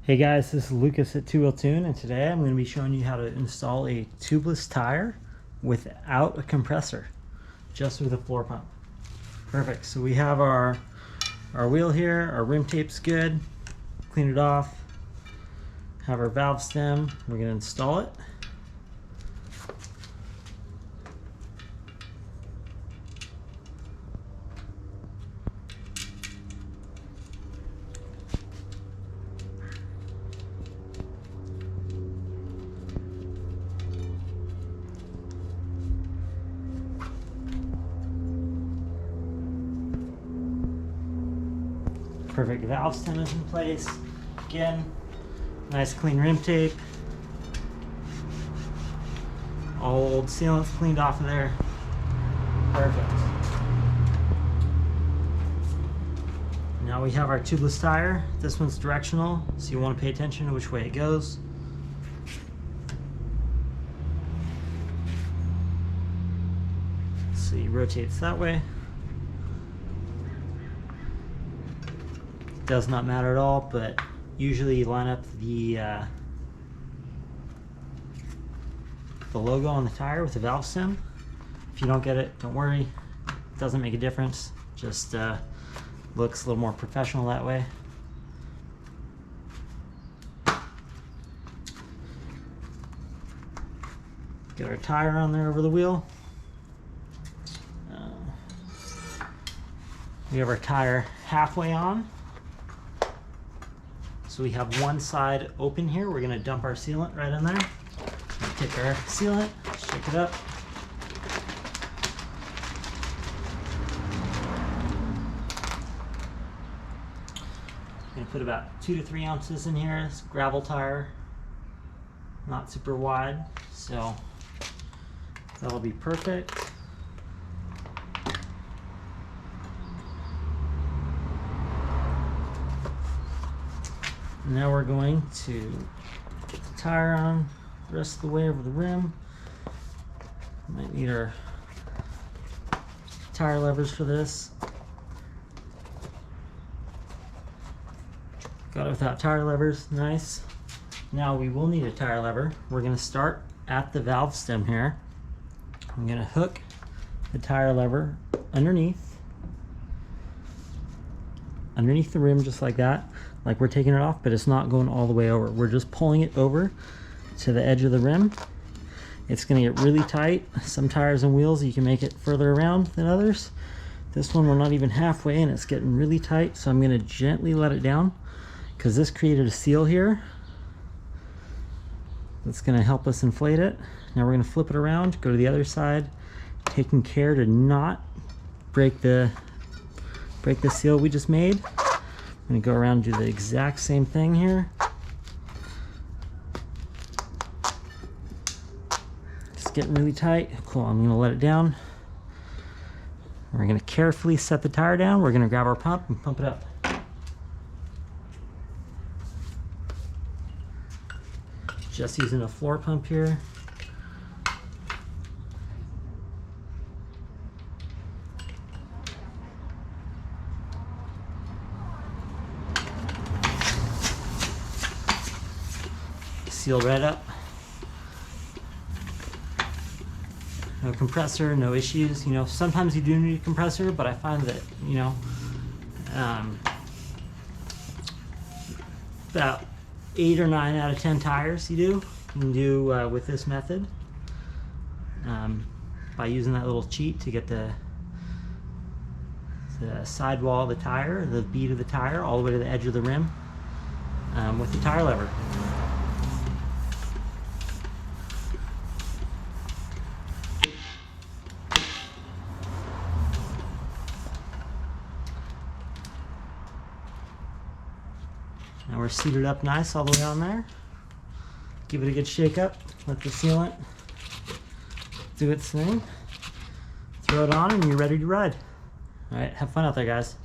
Hey guys, this is Lucas at Tubeless, and today I'm going to be showing you how to install a tubeless tire without a compressor, just with a floor pump. Perfect. So we have our wheel here, our rim tape's good, clean it off, have our valve stem, we're going to install it. Perfect valve stem is in place. Again, nice clean rim tape. All old sealants cleaned off of there. Perfect. Now we have our tubeless tire. This one's directional, so you want to pay attention to which way it goes. So you rotate it that way. Does not matter at all, but usually you line up the logo on the tire with the valve stem. If you don't get it, don't worry. It doesn't make a difference. Just looks a little more professional that way. Get our tire on there over the wheel. We have our tire halfway on. So we have one side open here. We're gonna dump our sealant right in there. Take our sealant, shake it up. I'm gonna put about 2 to 3 ounces in here. It's a gravel tire, not super wide, so that'll be perfect. Now we're going to get the tire on the rest of the way over the rim. Might need our tire levers for this. Got it without tire levers, nice. Now we will need a tire lever. We're going to start at the valve stem here. I'm going to hook the tire lever underneath the rim, just like that. Like we're taking it off, but it's not going all the way over. We're just pulling it over to the edge of the rim. It's gonna get really tight. Some tires and wheels, you can make it further around than others. This one, we're not even halfway in. It's getting really tight, so I'm gonna gently let it down because this created a seal here that's gonna help us inflate it. Now we're gonna flip it around, go to the other side, taking care to not break the seal we just made. I'm going to go around and do the exact same thing here. It's getting really tight. Cool, I'm going to let it down. We're going to carefully set the tire down. We're going to grab our pump and pump it up. Just using a floor pump here. Sealed right up. No compressor, no issues. You know, sometimes you do need a compressor, but I find that, you know, about 8 or 9 out of 10 tires you can do with this method, by using that little cheat to get the sidewall of the tire, the bead of the tire, all the way to the edge of the rim, with the tire lever. Now we're seated up nice all the way on there. Give it a good shake up, let the sealant do its thing. Throw it on and you're ready to ride. All right, have fun out there, guys.